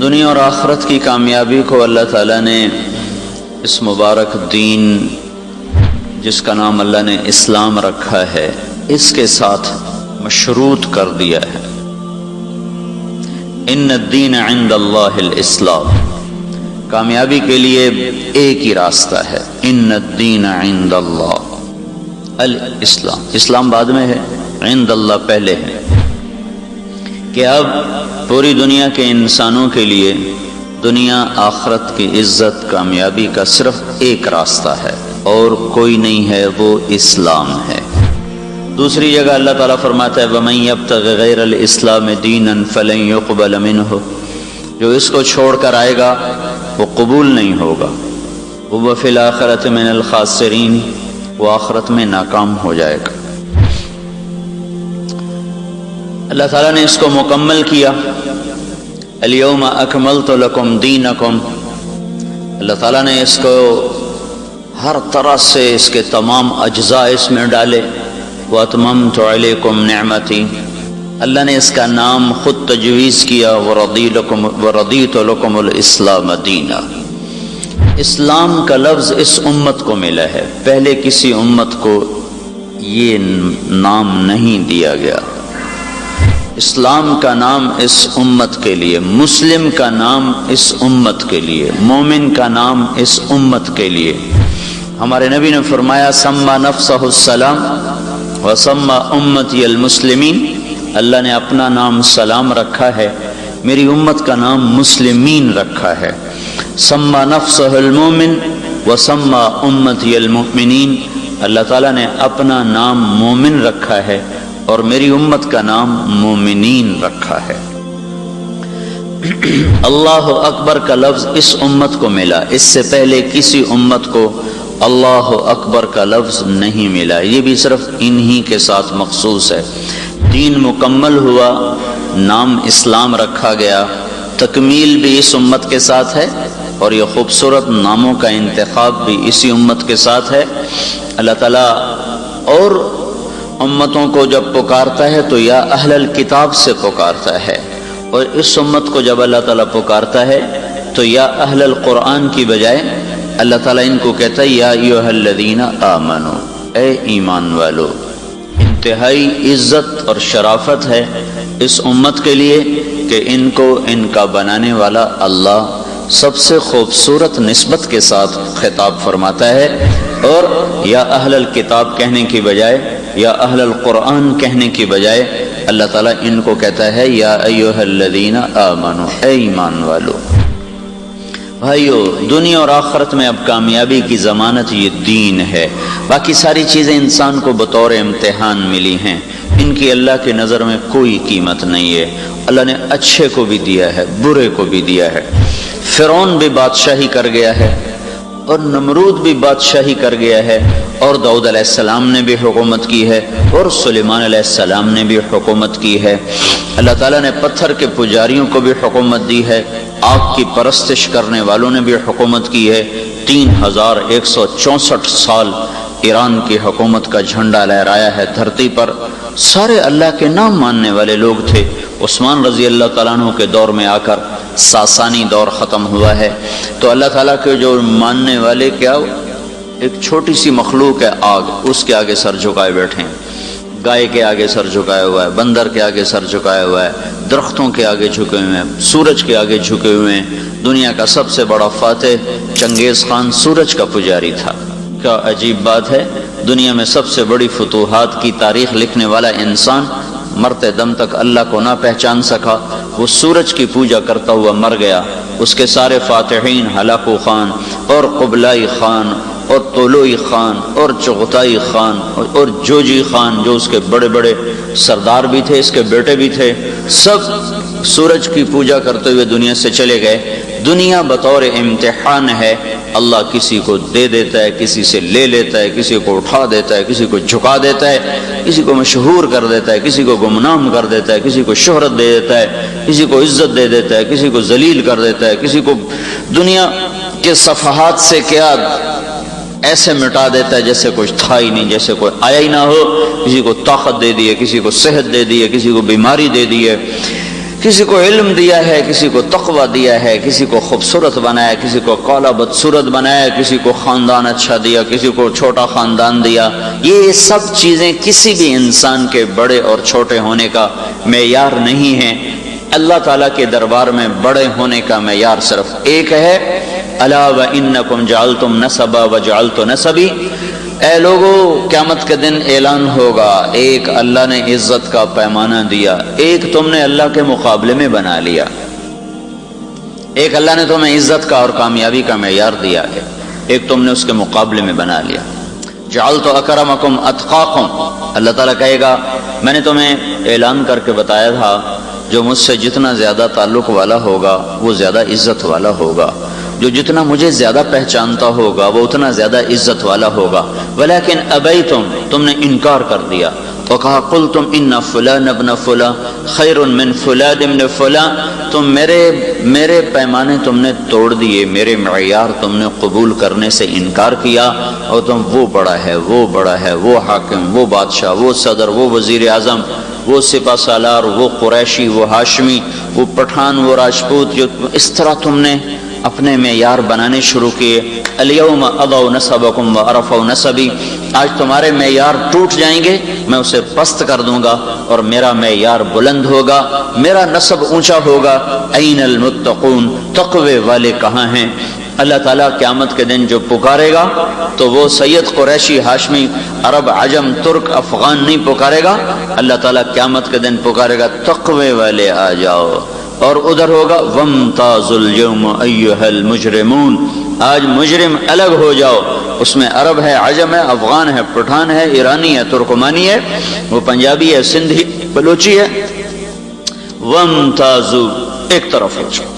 دنیا اور آخرت کی کامیابی کو اللہ تعالیٰ نے اس مبارک دین جس کا نام اللہ نے اسلام رکھا ہے اس کے ساتھ مشروط کر دیا ہے۔ ان الدین عند اللہ الاسلام، کامیابی کے لیے ایک ہی راستہ ہے، ان الدین عند اللہ الاسلام، اسلام بعد میں ہے، عند اللہ پہلے ہے، کہ اب پوری دنیا کے انسانوں کے لیے دنیا آخرت کی عزت کامیابی کا صرف ایک راستہ ہے اور کوئی نہیں ہے، وہ اسلام ہے۔ دوسری جگہ اللہ تعالیٰ فرماتا ہے وَمَن يَبْتَغِ غَيْرَ الْإِسْلَامِ دِينًا فَلَن يُقْبَلَ مِنْهُ، جو اس کو چھوڑ کر آئے گا وہ قبول نہیں ہوگا، وہ فی الآخرۃ من الخاسرین، وہ آخرت میں ناکام ہو جائے گا۔ اللہ تعالیٰ نے اس کو مکمل کیا، الیوم اکملت لکم دینکم، اللہ تعالیٰ نے اس کو ہر طرح سے اس کے تمام اجزاء اس میں ڈالے، واتممت علیکم نعمتی، اللہ نے اس کا نام خود تجویز کیا، ورضیت لکم الاسلام دینا۔ اسلام کا لفظ اس امت کو ملا ہے، پہلے کسی امت کو یہ نام نہیں دیا گیا۔ اسلام کا نام اس امت کے لیے، مسلم کا نام اس امت کے لیے، مومن کا نام اس امت کے لیے۔ ہمارے نبی نے فرمایا سما نفسہ السلام وسما امتی المسلمین، اللہ نے اپنا نام سلام رکھا ہے، میری امت کا نام مسلمین رکھا ہے۔ سما نفسہ المومن وسما امتی المؤمنین، اللہ تعالیٰ نے اپنا نام مومن رکھا ہے اور میری امت کا نام مومنین رکھا ہے۔ اللہ اکبر کا لفظ اس امت کو ملا، اس سے پہلے کسی امت کو اللہ اکبر کا لفظ نہیں ملا، یہ بھی صرف انہی کے ساتھ مخصوص ہے۔ دین مکمل ہوا، نام اسلام رکھا گیا، تکمیل بھی اس امت کے ساتھ ہے اور یہ خوبصورت ناموں کا انتخاب بھی اسی امت کے ساتھ ہے۔ اللہ تعالیٰ اور امتوں کو جب پکارتا ہے تو یا اہل الکتاب سے پکارتا ہے، اور اس امت کو جب اللہ تعالیٰ پکارتا ہے تو یا اہل القرآن کی بجائے اللہ تعالیٰ ان کو کہتا ہے یا ایھا الذین آمنو، اے ایمان والو۔ انتہائی عزت اور شرافت ہے اس امت کے لیے کہ ان کو ان کا بنانے والا اللہ سب سے خوبصورت نسبت کے ساتھ خطاب فرماتا ہے، اور یا اہل الکتاب کہنے کی بجائے یا اہل القرآن کہنے کی بجائے اللہ تعالیٰ ان کو کہتا ہے یا ایھا الذین آمنو، اے ایمان والو۔ بھائیو، دنیا اور آخرت میں اب کامیابی کی ضمانت یہ دین ہے، باقی ساری چیزیں انسان کو بطور امتحان ملی ہیں، ان کی اللہ کی نظر میں کوئی قیمت نہیں ہے۔ اللہ نے اچھے کو بھی دیا ہے، برے کو بھی دیا ہے۔ فرعون بھی بادشاہی کر گیا ہے اور نمرود بھی بادشاہی کر گیا ہے، اور داؤد علیہ السلام نے بھی حکومت کی ہے، اور سلیمان علیہ السلام نے بھی حکومت کی ہے۔ اللہ تعالیٰ نے پتھر کے پجاریوں کو بھی حکومت دی ہے، آگ کی پرستش کرنے والوں نے بھی حکومت کی ہے۔ 3164 سال ایران کی حکومت کا جھنڈا لہرایا ہے دھرتی پر، سارے اللہ کے نام ماننے والے لوگ تھے۔ عثمان رضی اللہ تعالیٰ عنہ کے دور میں آ کر ساسانی دور ختم ہوا ہے، تو اللہ تعالیٰ کے جو ماننے والے کیا ایک چھوٹی سی مخلوق ہے آگ، اس کے آگے سر جھکائے بیٹھے ہیں، گائے کے آگے سر جھکایا ہوا ہے، بندر کے آگے سر جھکایا ہوا ہے، درختوں کے آگے جھکے ہوئے ہیں، سورج کے آگے جھکے ہوئے ہیں۔ دنیا کا سب سے بڑا فاتح چنگیز خان سورج کا پجاری تھا۔ کیا عجیب بات ہے، دنیا میں سب سے بڑی فتوحات کی تاریخ لکھنے والا انسان مرتے دم تک اللہ کو نہ پہچان سکا، وہ سورج کی پوجا کرتا ہوا مر گیا۔ اس کے سارے فاتحین ہلاکو خان اور قبلائی خان اور طولوئی خان اور چغتائی خان اور جوجی خان، جو اس کے بڑے بڑے سردار بھی تھے، اس کے بیٹے بھی تھے، سب سورج کی پوجا کرتے ہوئے دنیا سے چلے گئے۔ دنیا بطور امتحان ہے، اللہ کسی کو دے دیتا ہے، کسی سے لے لیتا ہے، کسی کو اٹھا دیتا ہے، کسی کو جھکا دیتا ہے، کسی کو مشہور کر دیتا ہے، کسی کو گمنام کر دیتا ہے، کسی کو شہرت دے دیتا ہے، کسی کو عزت دے دیتا ہے، کسی کو ذلیل کر دیتا ہے، کسی کو دنیا کے صفحات سے کیا ایسے مٹا دیتا ہے جیسے کچھ تھا ہی نہیں، جیسے کوئی آیا ہی نہ ہو۔ کسی کو طاقت دے دی ہے، کسی کو صحت دے دی ہے، کسی کو بیماری دے دی ہے، کسی کو علم دیا ہے، کسی کو تقوی دیا ہے، کسی کو خوبصورت بنایا، کسی کو قولا بدصورت بنایا، کسی کو خاندان اچھا دیا، کسی کو چھوٹا خاندان دیا. یہ سب چیزیں کسی بھی انسان کے بڑے اور چھوٹے ہونے کا معیار نہیں ہیں. اللہ تعالیٰ کے دربار میں بڑے ہونے کا معیار صرف ایک ہے، الا وانکم جعلتم نسبا وجعلت نسبی. اے لوگو، قیامت کے دن اعلان ہوگا، ایک اللہ نے عزت کا پیمانہ دیا، ایک تم نے اللہ کے مقابلے میں بنا لیا. ایک اللہ نے تمہیں عزت کا اور کامیابی کا معیار دیا ہے، ایک تم نے اس کے مقابلے میں بنا لیا. جعلت اکرمکم اتقاکم، اللہ تعالیٰ کہے گا میں نے تمہیں اعلان کر کے بتایا تھا جو مجھ سے جتنا زیادہ تعلق والا ہوگا وہ زیادہ عزت والا ہوگا، جو جتنا مجھے زیادہ پہچانتا ہوگا وہ اتنا زیادہ عزت والا ہوگا. ولیکن ابیتم، تم نے انکار کر دیا. وکہا قلتم ان فلان ابن فلان خیر من فلان ابن فلان، تم میرے پیمانے تم نے توڑ دیے، میرے معیار تم نے قبول کرنے سے انکار کیا، اور تم وہ بڑا ہے، وہ بڑا ہے، وہ حاکم، وہ بادشاہ، وہ صدر، وہ وزیر اعظم، وہ سپہ سالار، وہ قریشی، وہ ہاشمی، وہ پٹھان، وہ راجپوت، جو اس طرح تم نے اپنے معیار بنانے شروع کیے. الیوم اضعوا نسبکم وارفعوا نسبی، آج تمہارے معیار ٹوٹ جائیں گے، میں اسے پست کر دوں گا اور میرا معیار بلند ہوگا، میرا نسب اونچا ہوگا. این المتقون، تقوی والے کہاں ہیں؟ اللہ تعالیٰ قیامت کے دن جو پکارے گا تو وہ سید، قریشی، ہاشمی، عرب، عجم، ترک، افغان نہیں پکارے گا. اللہ تعالیٰ قیامت کے دن پکارے گا تقوی والے آ جاؤ. اور ادھر ہوگا وامتازوا اليوم ایھا المجرمون، آج مجرم الگ ہو جاؤ. اس میں عرب ہے، عجم ہے، افغان ہے، پٹھان ہے، ایرانی ہے، ترکمانی ہے، وہ پنجابی ہے، سندھی، بلوچی ہے. وامتازوا، ایک طرف ہو جاؤ.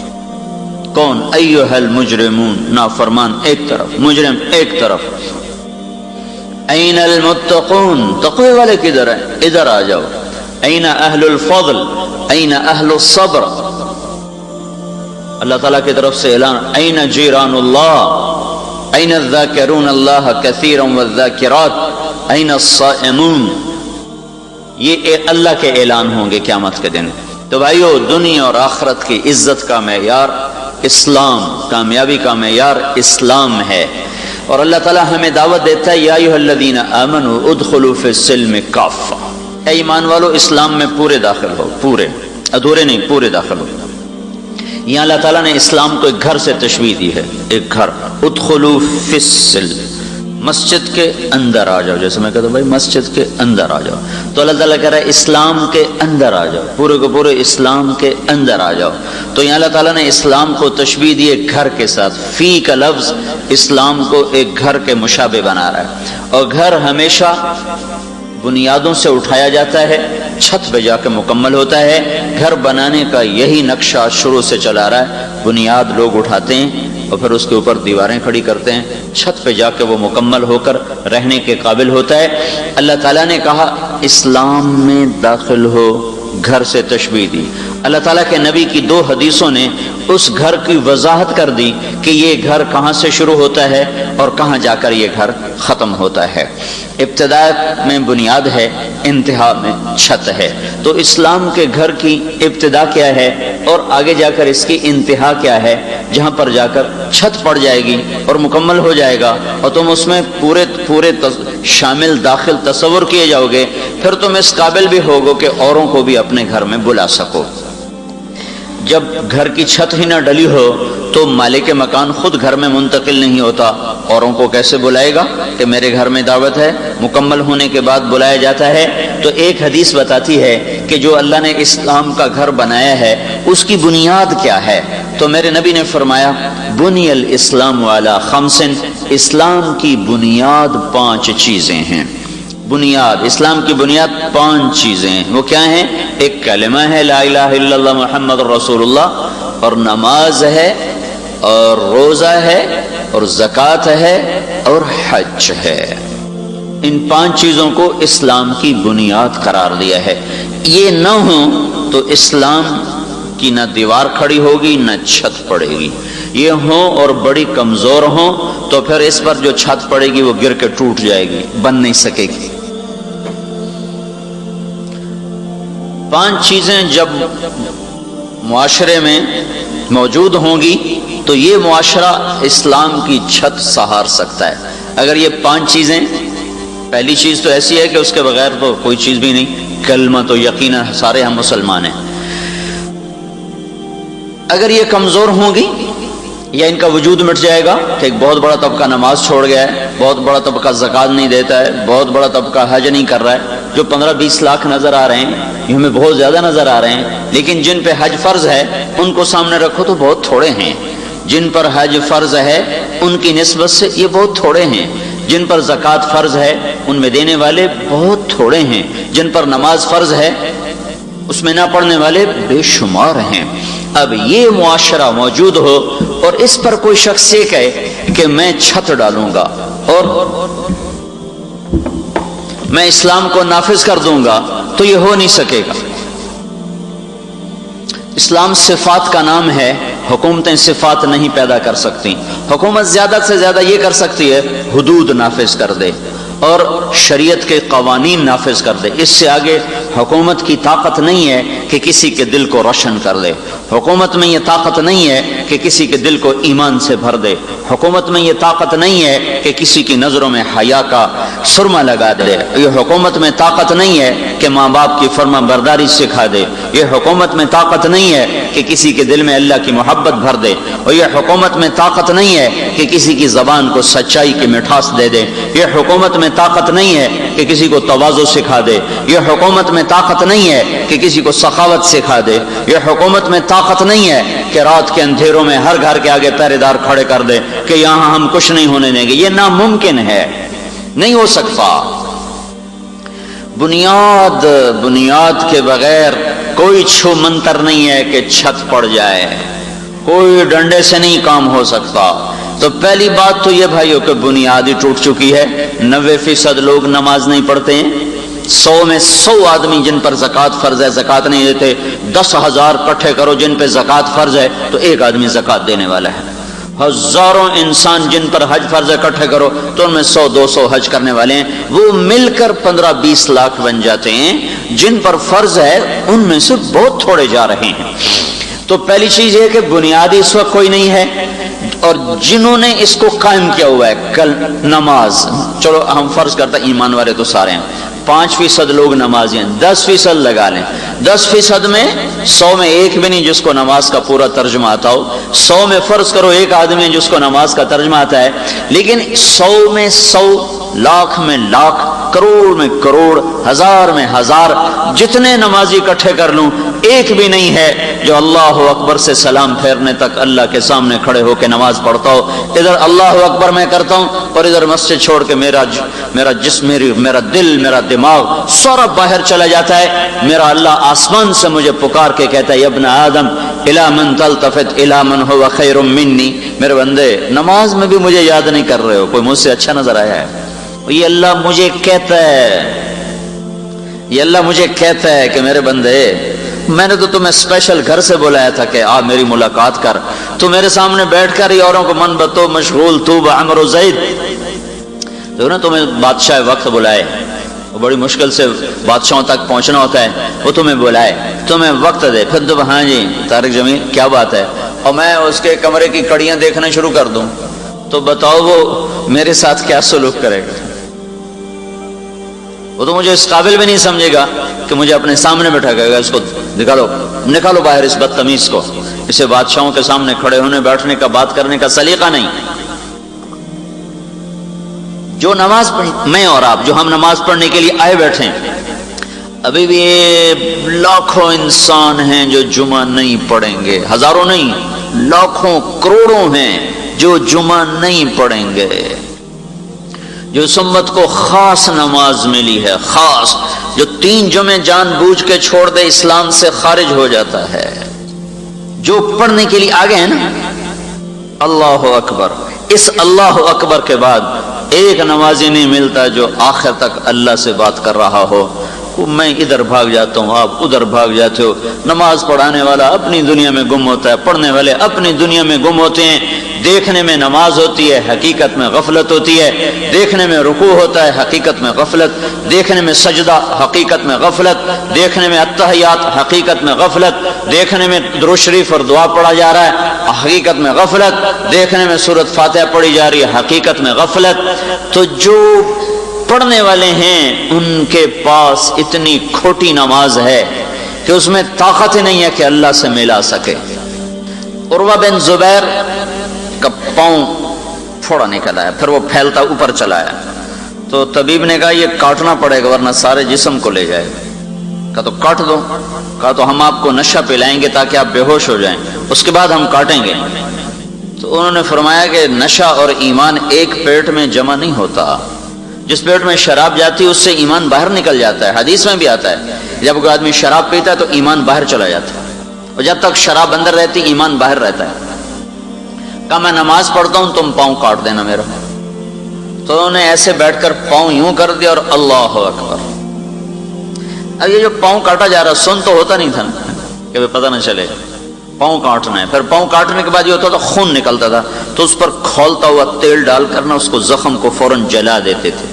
کون؟ ایھا المجرمون، نافرمان ایک طرف، مجرم ایک طرف. این المتقون، تقوی والے کدھر ہیں؟ ادھر آ جاؤ. این اہل الفضل، این اہل الصبر. اللہ تعالیٰ کی طرف سے اعلان، این جیران اللہ، این الذاکرون اللہ کثیرا والذاکرات، این الصائمون. یہ اللہ کے اعلان ہوں گے قیامت کے دن. تو بھائیو، دنیا اور آخرت کی عزت کا معیار اسلام، کامیابی کا معیار اسلام ہے. اور اللہ تعالیٰ ہمیں دعوت دیتا ہے یا ایھا الذین آمنوا ادخلوا فی السلم کافہ، اے ایمان والو اسلام میں پورے داخل ہو، پورے، ادھورے نہیں، پورے داخل ہو. یہاں اللہ تعالیٰ نے اسلام کو ایک گھر سے تشبیہ دی ہے، ایک گھر. ادخلوا فی السلم، مسجد کے اندر آ جاؤ. جیسے میں کہتا ہوں بھائی مسجد کے اندر آ جاؤ، تو اللہ تعالیٰ کہہ رہا ہے اسلام کے اندر آ جاؤ، پورے کو پورے اسلام کے اندر آ جاؤ. تو یہاں اللہ تعالیٰ نے اسلام کو تشبیہ دی ایک گھر کے ساتھ. فی کا لفظ اسلام کو ایک گھر کے مشابہ بنا رہا ہے. اور گھر ہمیشہ بنیادوں سے اٹھایا جاتا ہے، چھت پہ جا کے مکمل ہوتا ہے. گھر بنانے کا یہی نقشہ شروع سے چلا رہا ہے. بنیاد لوگ اٹھاتے ہیں اور پھر اس کے اوپر دیواریں کھڑی کرتے ہیں، چھت پہ جا کے وہ مکمل ہو کر رہنے کے قابل ہوتا ہے. اللہ تعالیٰ نے کہا اسلام میں داخل ہو، گھر سے تشبیہ دی. اللہ تعالیٰ کے نبی کی 2 حدیثوں نے اس گھر کی وضاحت کر دی کہ یہ گھر کہاں سے شروع ہوتا ہے اور کہاں جا کر یہ گھر ختم ہوتا ہے. ابتدا میں بنیاد ہے، انتہا میں چھت ہے. تو اسلام کے گھر کی ابتدا کیا ہے اور آگے جا کر اس کی انتہا کیا ہے، جہاں پر جا کر چھت پڑ جائے گی اور مکمل ہو جائے گا اور تم اس میں پورے شامل داخل تصور کیے جاؤ گے. پھر تم اس قابل بھی ہوگو کہ اوروں کو بھی اپنے گھر میں بلا سکو. جب گھر کی چھت ہی نہ ڈلی ہو تو مالک مکان خود گھر میں منتقل نہیں ہوتا، اوروں کو کیسے بلائے گا کہ میرے گھر میں دعوت ہے؟ مکمل ہونے کے بعد بلایا جاتا ہے. تو ایک حدیث بتاتی ہے کہ جو اللہ نے اسلام کا گھر بنایا ہے اس کی بنیاد کیا ہے. تو میرے نبی نے فرمایا بنی الاسلام علی 5، اسلام کی بنیاد 5 چیزیں ہیں. بنیاد، اسلام کی بنیاد 5 چیزیں ہیں. وہ کیا ہیں؟ ایک کلمہ ہے لا الہ الا اللہ محمد رسول اللہ، اور نماز ہے، اور روزہ ہے، اور زکوٰۃ ہے، اور حج ہے. ان 5 چیزوں کو اسلام کی بنیاد قرار دیا ہے. یہ نہ ہو تو اسلام کی نہ دیوار کھڑی ہوگی نہ چھت پڑے گی. یہ ہوں اور بڑی کمزور ہوں تو پھر اس پر جو چھت پڑے گی وہ گر کے ٹوٹ جائے گی، بن نہیں سکے گی. 5 چیزیں جب معاشرے میں موجود ہوں گی تو یہ معاشرہ اسلام کی چھت سہار سکتا ہے۔ اگر یہ 5 چیزیں، پہلی چیز تو ایسی ہے کہ اس کے بغیر تو کوئی چیز بھی نہیں، کلمہ تو یقیناً سارے ہم مسلمان ہیں۔ اگر یہ کمزور ہوں گی یا ان کا وجود مٹ جائے گا کہ ایک بہت بڑا طبقہ نماز چھوڑ گیا ہے، بہت بڑا طبقہ زکوٰۃ نہیں دیتا ہے، بہت بڑا طبقہ حج نہیں کر رہا ہے، جو 15-20 لاکھ نظر آ رہے ہیں یہ ہمیں بہت زیادہ نظر آ رہے ہیں، لیکن جن پہ حج فرض ہے ان کو سامنے رکھو تو بہت تھوڑے ہیں۔ جن پر حج فرض ہے ان کی نسبت سے یہ بہت تھوڑے ہیں۔ جن پر زکوٰۃ فرض ہے ان میں دینے والے بہت تھوڑے ہیں۔ جن پر نماز فرض ہے اس میں نہ پڑھنے والے بے شمار ہیں۔ اب یہ معاشرہ موجود ہو اور اس پر کوئی شخص یہ کہے کہ میں چھت ڈالوں گا اور میں اسلام کو نافذ کر دوں گا، تو یہ ہو نہیں سکے گا۔ اسلام صفات کا نام ہے، حکومتیں صفات نہیں پیدا کر سکتی۔ حکومت زیادہ سے زیادہ یہ کر سکتی ہے حدود نافذ کر دے اور شریعت کے قوانین نافذ کر دے۔ اس سے آگے حکومت کی طاقت نہیں ہے کہ کسی کے دل کو روشن کر دے۔ حکومت میں یہ طاقت نہیں ہے کہ کسی کے دل کو ایمان سے بھر دے۔ حکومت میں یہ طاقت نہیں ہے کہ کسی کی نظروں میں حیا کا سرما لگا دے۔ یہ حکومت میں طاقت نہیں ہے کہ ماں باپ کی فرما برداری سکھا دے۔ یہ حکومت میں طاقت نہیں ہے کہ کسی کے دل میں اللہ کی محبت بھر دے، اور یہ حکومت میں طاقت نہیں ہے کہ کسی کی زبان کو سچائی کی مٹھاس دے دے۔ یہ حکومت میں طاقت نہیں ہے کہ کسی کو تواضع سکھا دے۔ یہ حکومت میں طاقت نہیں ہے کہ کسی کو سخاوت سکھا دے۔ یہ حکومت میں طاقت نہیں ہے کہ رات کے اندھیروں میں ہر گھر کے آگے پہرے دار کھڑے کر دے کہ یہاں ہم کچھ نہیں ہونے دیں گے۔ یہ ناممکن ہے، نہیں ہو سکتا۔ بنیاد کے بغیر کوئی چھو منتر نہیں ہے کہ چھت پڑ جائے، کوئی ڈنڈے سے نہیں کام ہو سکتا۔ تو پہلی بات تو یہ بھائیوں کہ بنیاد ہی ٹوٹ چکی ہے۔ 90% لوگ نماز نہیں پڑھتے ہیں۔ 100 میں 100 آدمی جن پر زکوٰۃ فرض ہے زکوٰۃ نہیں دیتے۔ 10,000 اکٹھے کرو جن پہ زکوٰۃ فرض ہے تو ایک آدمی زکوٰۃ دینے والا ہے۔ ہزاروں انسان جن پر حج فرض ہے اکٹھے کرو تو ان میں 100-200 حج کرنے والے ہیں، وہ مل کر 15-20 لاکھ بن جاتے ہیں۔ جن پر فرض ہے ان میں سے بہت تھوڑے جا رہے ہیں۔ تو پہلی چیز یہ کہ بنیادی اس وقت کوئی نہیں ہے، اور جنہوں نے اس کو قائم کیا ہوا ہے کل نماز، چلو ہم فرض کرتا ایمان والے تو سارے ہیں، 5% لوگ نمازی ہیں، 10% لگا لیں، 10% میں 100 میں ایک بھی نہیں جس کو نماز کا پورا ترجمہ آتا ہو۔ 100 میں فرض کرو ایک آدمی ہے جس کو نماز کا ترجمہ آتا ہے، لیکن 100 میں 100، لاکھ میں لاکھ، کروڑ میں کروڑ، ہزار میں ہزار، جتنے نمازی اکٹھے کر لوں ایک بھی نہیں ہے جو اللہ اکبر سے سلام پھیرنے تک اللہ کے سامنے کھڑے ہو کے نماز پڑھتا ہو۔ ادھر اللہ اکبر میں کرتا ہوں اور ادھر مسجد چھوڑ کے میرا جسم، میرا دل، میرا دماغ سارا باہر چلا جاتا ہے۔ میرا اللہ آسمان سے مجھے پکار کے کہتا ہے ابن آدم الی من تلتفت الی من هو خیر منی، میرے بندے نماز میں بھی مجھے یاد نہیں کر رہے ہو، کوئی مجھ سے اچھا نظر آیا ہے؟ یہ اللہ مجھے کہتا ہے، یہ اللہ مجھے کہتا ہے کہ میرے بندے میں نے تو تمہیں اسپیشل گھر سے بلایا تھا کہ آ میری ملاقات کر، تو میرے سامنے بیٹھ کر ہی اوروں کو من بتو مشغول تو بعمر و زید، تو نا تمہیں بادشاہ وقت بلائے، وہ بڑی مشکل سے بادشاہوں تک پہنچنا ہوتا ہے، وہ تمہیں بلائے، تمہیں وقت دے، پھر تو ہاں جی طارق جمیل کیا بات ہے، اور میں اس کے کمرے کی کڑیاں دیکھنا شروع کر دوں تو بتاؤ وہ میرے ساتھ کیا سلوک کرے گا؟ وہ تو مجھے اس قابل بھی نہیں سمجھے گا کہ مجھے اپنے سامنے بٹھا گا، اس کو نکالو باہر اس بدتمیز کو، اسے بادشاہوں کے سامنے کھڑے ہونے بیٹھنے کا بات کرنے کا سلیقہ نہیں۔ جو نماز میں اور آپ جو ہم نماز پڑھنے کے لیے آئے بیٹھے ہیں، ابھی بھی لاکھوں انسان ہیں جو جمعہ نہیں پڑھیں گے، ہزاروں نہیں، لاکھوں کروڑوں ہیں جو جمعہ نہیں پڑھیں گے، جو اس امت کو خاص نماز ملی ہے، خاص، جو 3 جمعے جان بوجھ کے چھوڑ دے اسلام سے خارج ہو جاتا ہے، جو پڑھنے کے لیے آگے ہیں نا اللہ اکبر، اس اللہ اکبر کے بعد ایک نمازی نہیں ملتا جو آخر تک اللہ سے بات کر رہا ہو، میں ادھر بھاگ جاتا ہوں، آپ ادھر بھاگ جاتے ہو۔ نماز پڑھانے والا اپنی دنیا میں گم ہوتا ہے، پڑھنے والے اپنی دنیا میں گم ہوتے ہیں۔ دیکھنے میں نماز ہوتی ہے، حقیقت میں غفلت ہوتی ہے۔ دیکھنے میں رکوع ہوتا ہے، حقیقت میں غفلت۔ دیکھنے میں سجدہ، حقیقت میں غفلت۔ دیکھنے میں التحیات، حقیقت میں غفلت۔ دیکھنے میں درود شریف اور دعا پڑھا جا رہا ہے، حقیقت میں غفلت۔ دیکھنے میں سورۃ فاتحہ پڑھی جا رہی ہے، حقیقت میں غفلت۔ تو جو پڑھنے والے ہیں ان کے پاس اتنی کھوٹی نماز ہے کہ اس میں طاقت ہی نہیں ہے کہ اللہ سے ملا سکے۔ عروہ بن زبیر کا پاؤں تھوڑا نکل آیا، پھر وہ پھیلتا اوپر چلا آیا، تو طبیب نے کہا یہ کاٹنا پڑے گا ورنہ سارے جسم کو لے جائے گا۔ کہا تو کاٹ دو۔ کہا تو ہم آپ کو نشہ پلائیں گے تاکہ آپ بے ہوش ہو جائیں، اس کے بعد ہم کاٹیں گے۔ تو انہوں نے فرمایا کہ نشہ اور ایمان ایک پیٹ میں جمع نہیں ہوتا۔ جس پیٹ میں شراب جاتی ہے اس سے ایمان باہر نکل جاتا ہے۔ حدیث میں بھی آتا ہے جب کوئی آدمی شراب پیتا ہے تو ایمان باہر چلا جاتا ہے، اور جب تک شراب اندر رہتی ایمان باہر رہتا ہے۔ کہا میں نماز پڑھتا ہوں، تم پاؤں کاٹ دینا میرا۔ تو انہوں نے ایسے بیٹھ کر پاؤں یوں کر دیا اور اللہ اکبر۔ اب یہ جو پاؤں کاٹا جا رہا سن تو ہوتا نہیں تھا کہ پتہ نہ چلے پاؤں کاٹنا ہے۔ پھر پاؤں کاٹنے کے بعد یہ ہوتا تھا خون نکلتا تھا، تو اس پر کھولتا ہوا تیل ڈال کر نا اس کو زخم کو فوراً جلا دیتے تھے۔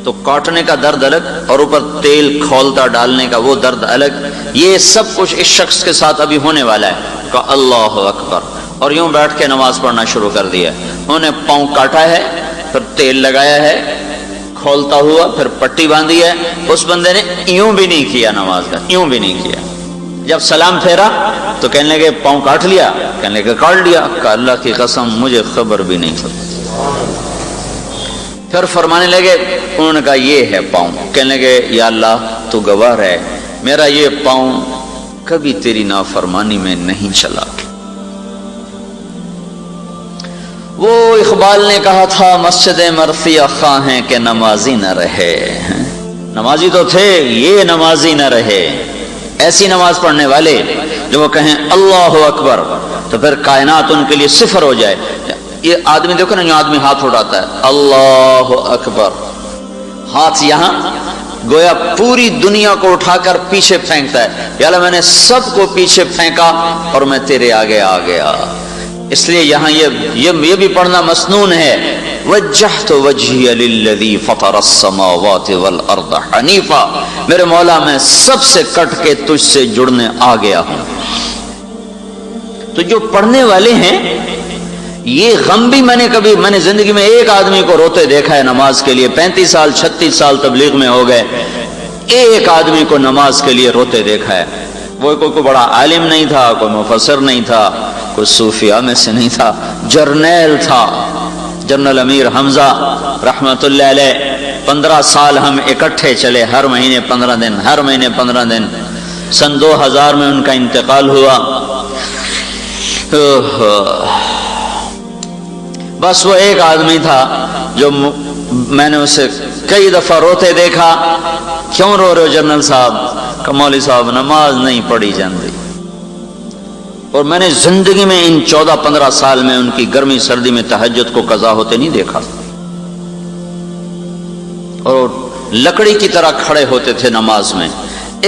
تو کاٹنے کا درد الگ اور اوپر تیل کھولتا ڈالنے کا وہ درد الگ۔ یہ سب کچھ اس شخص کے ساتھ ابھی ہونے والا ہے۔ کہا اللہ اکبر، اور یوں بیٹھ کے نماز پڑھنا شروع کر دیا۔ انہوں نے پاؤں کاٹا ہے، پھر تیل لگایا ہے کھولتا ہوا، پھر پٹی باندھی ہے۔ اس بندے نے یوں بھی نہیں کیا نماز کا، یوں بھی نہیں کیا۔ جب سلام پھیرا تو کہنے لگے پاؤں کاٹ لیا؟ کہنے لگے کاٹ لیا۔ کہا اللہ کی قسم مجھے خبر بھی نہیں تھی۔ پھر فرمانے لگے، انہوں نے کہا یہ ہے پاؤں۔ کہنے لگے یا اللہ تو گواہ ہے میرا یہ پاؤں کبھی تیری نافرمانی میں نہیں چلا۔ وہ اقبال نے کہا تھا مسجد مرثیہ خواہ ہیں کہ نمازی نہ رہے۔ نمازی تو تھے، یہ نمازی نہ رہے۔ ایسی نماز پڑھنے والے جو وہ کہیں اللہ اکبر تو پھر کائنات ان کے لیے صفر ہو جائے۔ یہ آدمی دیکھو نا، جو آدمی ہاتھ اٹھاتا ہے اللہ اکبر، ہاتھ یہاں گویا پوری دنیا کو اٹھا کر پیچھے پھینکتا ہے، یا اللہ میں نے سب کو پیچھے پھینکا اور میں تیرے آگے آ گیا۔ اس لیے یہاں یہ بھی پڑھنا مسنون ہے، وجہت وجہی للذی فطر السماوات والارض حنیفا، میرے مولا میں سب سے کٹ کے تجھ سے جڑنے آ گیا ہوں۔ تو جو پڑھنے والے ہیں یہ غم بھی میں نے زندگی میں ایک آدمی کو روتے دیکھا ہے نماز کے لیے۔ 35 سال 36 سال تبلیغ میں ہو گئے، ایک آدمی کو نماز کے لیے روتے دیکھا ہے۔ وہ کوئی بڑا عالم نہیں تھا، کوئی مفسر نہیں تھا، کوئی صوفیاء میں سے نہیں تھا، جرنیل تھا، جنرل امیر حمزہ رحمت اللہ علیہ۔ 15 سال ہم اکٹھے چلے، ہر مہینے 15 دن، ہر مہینے 15 دن۔ سن 2000 میں ان کا انتقال ہوا۔ بس وہ ایک آدمی تھا جو میں نے اسے کئی دفعہ روتے دیکھا۔ کیوں رو رہے ہو جنرل صاحب؟ کہ مولوی صاحب نماز نہیں پڑھی جاندی۔ اور میں نے زندگی میں ان 14-15 سال میں ان کی گرمی سردی میں تہجد کو قضا ہوتے نہیں دیکھا، اور لکڑی کی طرح کھڑے ہوتے تھے نماز میں۔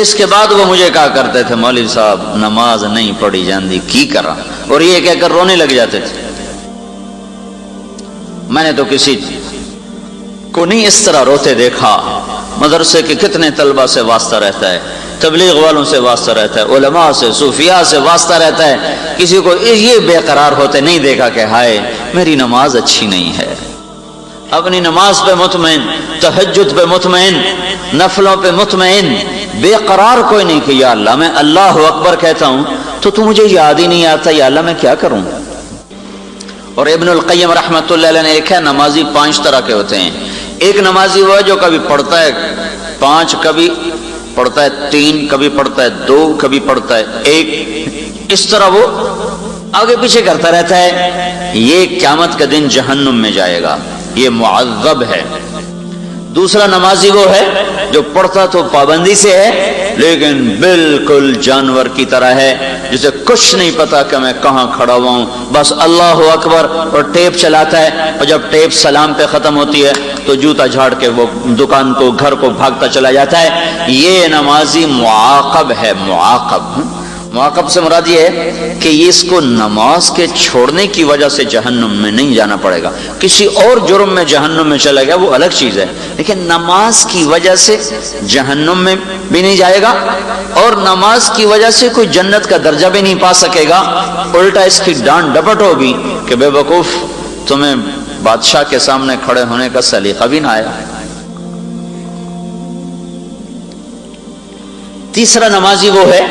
اس کے بعد وہ مجھے کہا کرتے تھے مولوی صاحب نماز نہیں پڑھی جاندی کی کرا، اور یہ کہہ کر رونے لگ جاتے تھے۔ میں نے تو کسی کو نہیں اس طرح روتے دیکھا۔ مدرسے کے کتنے طلبہ سے واسطہ رہتا ہے، تبلیغ والوں سے واسطہ رہتا ہے، علماء سے، صوفیاء سے واسطہ رہتا ہے، کسی کو یہ بے قرار ہوتے نہیں دیکھا کہ ہائے میری نماز اچھی نہیں ہے۔ اپنی نماز پہ مطمئن، تہجد پہ مطمئن، نفلوں پہ مطمئن، بے قرار کوئی نہیں کہ یا اللہ میں اللہ اکبر کہتا ہوں تو مجھے یاد ہی نہیں آتا، یا اللہ میں کیا کروں۔ اور ابن القیم رحمت اللہ علیہ نے ایک ہے نمازی 5 طرح کے ہوتے ہیں۔ ایک نمازی وہ ہے جو کبھی پڑھتا ہے 5، کبھی پڑھتا ہے 3، کبھی پڑھتا ہے 2، کبھی پڑھتا ہے 1، اس طرح وہ آگے پیچھے کرتا رہتا ہے۔ یہ قیامت کا دن جہنم میں جائے گا، یہ معذب ہے۔ دوسرا نمازی وہ ہے جو پڑھتا تو پابندی سے ہے لیکن بالکل جانور کی طرح ہے، جسے کچھ نہیں پتا کہ میں کہاں کھڑا ہوا ہوں، بس اللہ اکبر اور ٹیپ چلاتا ہے، اور جب ٹیپ سلام پہ ختم ہوتی ہے تو جوتا جھاڑ کے وہ دکان کو گھر کو بھاگتا چلا جاتا ہے، یہ نمازی معاقب ہے۔ معاقب سے مراد یہ ہے کہ اس کو نماز کے چھوڑنے کی وجہ سے جہنم میں نہیں جانا پڑے گا، کسی اور جرم میں جہنم میں چلا گیا وہ الگ چیز ہے، لیکن نماز کی وجہ سے جہنم میں بھی نہیں جائے گا اور نماز کی وجہ سے کوئی جنت کا درجہ بھی نہیں پا سکے گا، الٹا اس کی ڈانٹ ڈپٹ ہوگی کہ بے وقوف تمہیں بادشاہ کے سامنے کھڑے ہونے کا سلیقہ بھی نہ آیا۔ تیسرا نمازی وہ ہے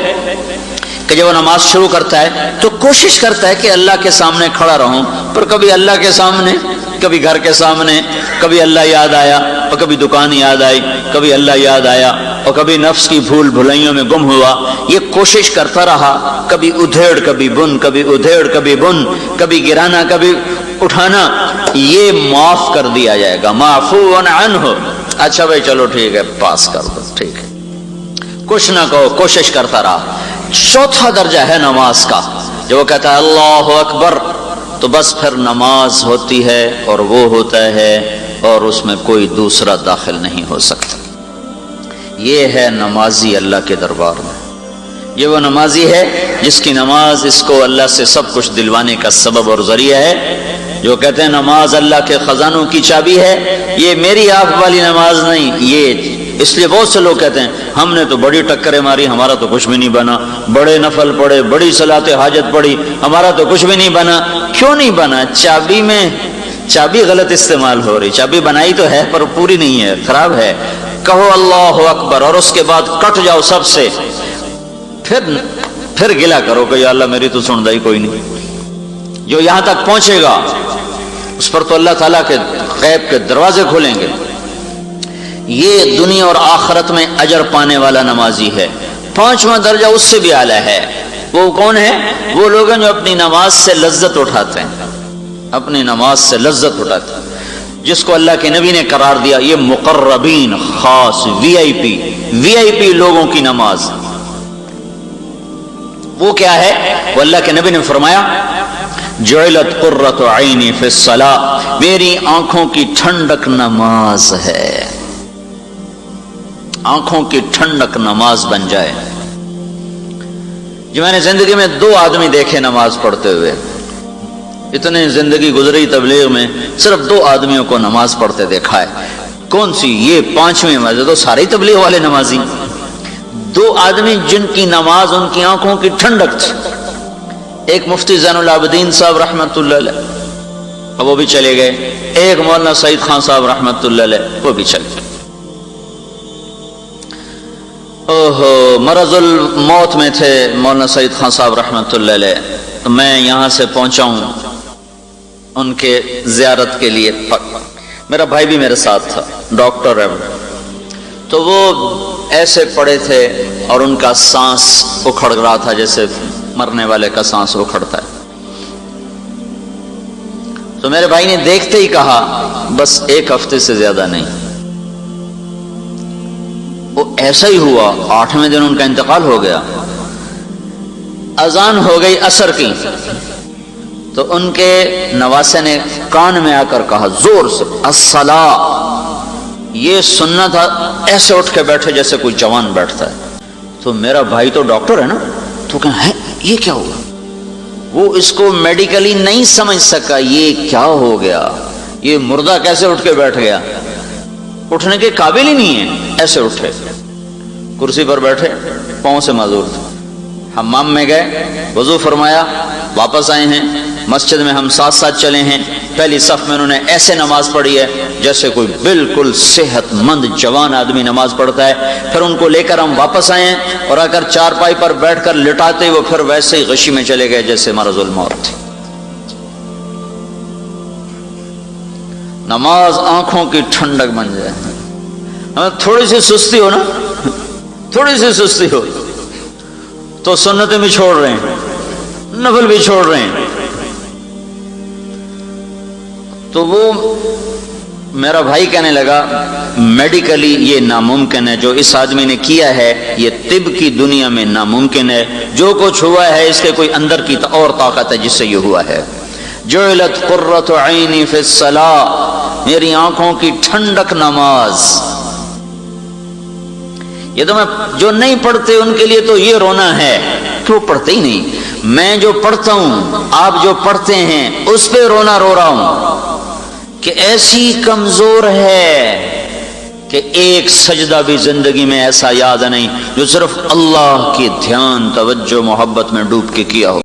کہ جب وہ نماز شروع کرتا ہے تو کوشش کرتا ہے کہ اللہ کے سامنے کھڑا رہوں، پر کبھی اللہ کے سامنے، کبھی گھر کے سامنے، کبھی اللہ یاد آیا اور کبھی دکان یاد آئی، کبھی اللہ یاد آیا اور کبھی نفس کی بھول بھلائیوں میں گم ہوا، یہ کوشش کرتا رہا، کبھی ادھیڑ کبھی بن، کبھی ادھیڑ کبھی بن، کبھی گرانا کبھی اٹھانا، یہ معاف کر دیا جائے گا، معفو عنہ۔ اچھا بھائی چلو ٹھیک ہے، پاس کر دو، ٹھیک ہے، کچھ نہ کہو، کوشش کرتا رہا۔ چوتھا درجہ ہے نماز کا، جو وہ کہتا ہے اللہ اکبر، تو بس پھر نماز ہوتی ہے اور وہ ہوتا ہے اور اس میں کوئی دوسرا داخل نہیں ہو سکتا۔ یہ ہے نمازی اللہ کے دربار میں، یہ وہ نمازی ہے جس کی نماز اس کو اللہ سے سب کچھ دلوانے کا سبب اور ذریعہ ہے، جو کہتے ہیں نماز اللہ کے خزانوں کی چابی ہے۔ یہ میری آپ والی نماز نہیں، یہ اس لیے بہت سے لوگ کہتے ہیں ہم نے تو بڑی ٹکریں ماری، ہمارا تو کچھ بھی نہیں بنا، بڑے نفل پڑے، بڑی صلاۃ حاجت پڑی، ہمارا تو کچھ بھی نہیں بنا۔ کیوں نہیں بنا؟ چابی میں چابی غلط استعمال ہو رہی، چابی بنائی تو ہے پر پوری نہیں ہے، خراب ہے۔ کہو اللہ اکبر اور اس کے بعد کٹ جاؤ سب سے، پھر گلا کرو کہ یا اللہ میری تو سندائی کوئی نہیں۔ جو یہاں تک پہنچے گا اس پر تو اللہ تعالیٰ کے غیب کے دروازے کھولیں گے۔ یہ دنیا اور آخرت میں اجر پانے والا نمازی ہے۔ پانچواں درجہ اس سے بھی اعلیٰ ہے، وہ کون ہے؟ وہ لوگ ہیں جو اپنی نماز سے لذت اٹھاتے ہیں، اپنی نماز سے لذت اٹھاتے ہیں، جس کو اللہ کے نبی نے قرار دیا یہ مقربین، خاص وی آئی پی لوگوں کی نماز۔ وہ کیا ہے؟ وہ اللہ کے نبی نے فرمایا جعلت قرۃ عینی فی الصلاۃ، میری آنکھوں کی ٹھنڈک نماز ہے، آنکھوں کی ٹھنڈک نماز بن جائے۔ جو میں نے زندگی میں 2 آدمی دیکھے نماز پڑھتے ہوئے، اتنے زندگی گزری تبلیغ میں صرف 2 آدمیوں کو نماز پڑھتے دیکھا ہے۔ کون سی؟ یہ 5ویں مسجد، تو سارے تبلیغ والے نمازی۔ 2 آدمی جن کی نماز ان کی آنکھوں کی ٹھنڈک تھی، ایک مفتی زین العابدین صاحب رحمۃ اللہ علیہ، اب وہ بھی چلے گئے، ایک مولانا سعید خان صاحب رحمۃ اللہ علیہ، وہ بھی چلے گئے۔ مرض الموت میں تھے مولانا سعید خان صاحب رحمۃ اللہ علیہ، تو میں یہاں سے پہنچا ہوں ان کے زیارت کے لیے۔ میرا بھائی بھی میرے ساتھ تھا، ڈاکٹر ہے، تو وہ ایسے پڑے تھے اور ان کا سانس اکھڑ رہا تھا جیسے مرنے والے کا سانس اکھڑتا ہے۔ تو میرے بھائی نے دیکھتے ہی کہا بس 1 ہفتے سے زیادہ نہیں۔ وہ ایسا ہی ہوا، 8ویں دن ان کا انتقال ہو گیا۔ اذان ہو گئی عصر کی، تو ان کے نواسے نے کان میں آ کر کہا زور سے الصلاۃ۔ یہ سننا تھا، ایسے اٹھ کے بیٹھے جیسے کوئی جوان بیٹھتا ہے۔ تو میرا بھائی تو ڈاکٹر ہے نا، تو کہ ہے یہ کیا ہوا؟ وہ اس کو میڈیکلی نہیں سمجھ سکا یہ کیا ہو گیا، یہ مردہ کیسے اٹھ کے بیٹھ گیا، اٹھنے کے قابل ہی نہیں ہے، ایسے اٹھے، کرسی پر بیٹھے، پاؤں سے معذور تھے۔ حمام میں گئے، وضو فرمایا، واپس آئے ہیں، مسجد میں ہم ساتھ ساتھ چلے ہیں، پہلی صف میں انہوں نے ایسے نماز پڑھی ہے جیسے کوئی بالکل صحت مند جوان آدمی نماز پڑھتا ہے۔ پھر ان کو لے کر ہم واپس آئے ہیں اور اگر چارپائی پر بیٹھ کر لٹاتے وہ پھر ویسے ہی غشی میں چلے گئے جیسے مرض الموت تھی۔ نماز آنکھوں کی ٹھنڈک بن جائے۔ ہمیں تھوڑی سی سستی ہو نا، تھوڑی سی سستی ہو تو سنتیں بھی چھوڑ رہے ہیں، نفل بھی چھوڑ رہے ہیں۔ تو وہ میرا بھائی کہنے لگا میڈیکلی یہ ناممکن ہے، جو اس آدمی نے کیا ہے یہ طب کی دنیا میں ناممکن ہے، جو کچھ ہوا ہے اس کے کوئی اندر کی اور طاقت ہے جس سے یہ ہوا ہے۔ جعلت قرۃ عینی فی الصلاۃ، میری آنکھوں کی ٹھنڈک نماز۔ یہ تو میں جو نہیں پڑھتے ان کے لیے تو یہ رونا ہے کہ وہ پڑھتے ہی نہیں، میں جو پڑھتا ہوں آپ جو پڑھتے ہیں اس پہ رونا رو رہا ہوں کہ ایسی کمزور ہے کہ ایک سجدہ بھی زندگی میں ایسا یاد نہیں جو صرف اللہ کی دھیان، توجہ، محبت میں ڈوب کے کیا ہو۔